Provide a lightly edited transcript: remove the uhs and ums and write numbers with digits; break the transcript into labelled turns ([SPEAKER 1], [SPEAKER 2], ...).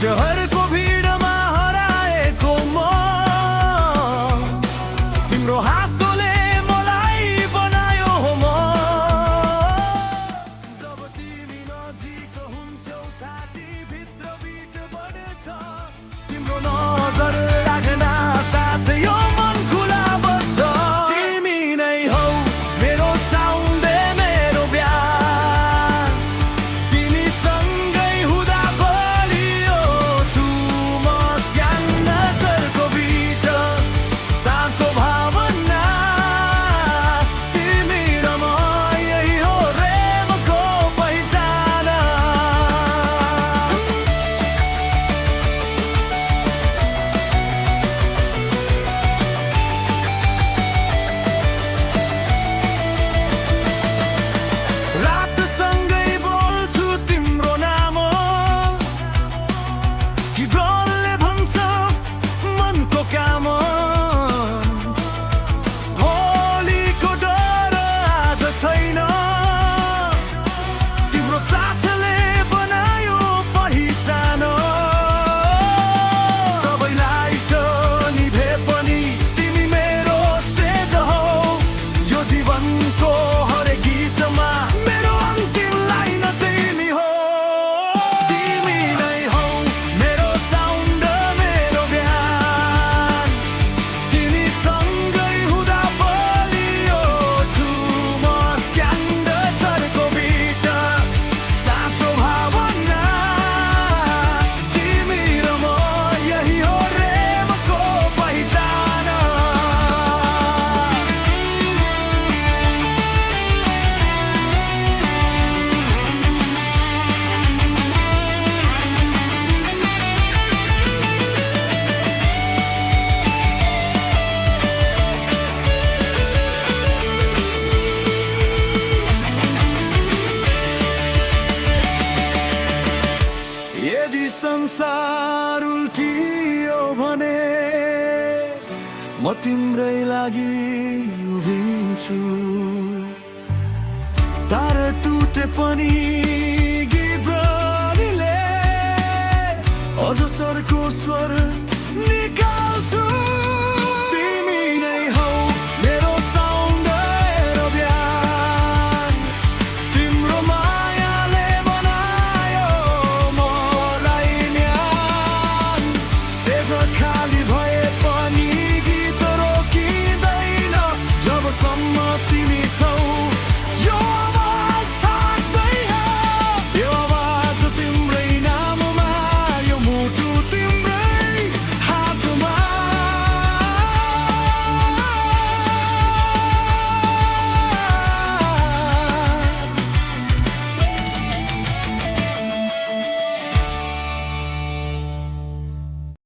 [SPEAKER 1] शहरको भिडमा हराएको म तिम्रो हाँसोले मलाई बनायो म जब तिमी नजिक हुन्छौ छाती भित्र बिट बढ्छ तिम्रो नजर राख्न साथ यो मन खुला बन्छ तिमी नै हौ मेरो साउन्ड मेरो ब्यान तिमी सँगै हुँदा बलियो छु म ज्ञान नजरको बिट साँचो भावना तिमी र म यही हो प्रेमको पहिचान रातसँगै बोल्छु तिम्रो नाम कि डरले भन्छ मनको काम भोलिको डर आज छैन तिम्रो साथले बनायो पहिचान सबै लाइट निभे पनि तिमी मेरो स्टेज हौ यो जीवनको हरेक गीतमा मेरो अन्तिम लाइन तिमी हो तिमी नै हौ मेरो साउन्ड मेरो ब्यान तिमी सँगै हुँदा बलियो छु म स्क्यान्ड चढेको बिट साँचो भावना तिमी र म यही हो प्रेमको पहिचान यदि संसार उल्टियो भने म तिम्रै लागि उभिन्छु तारा टुटे पनि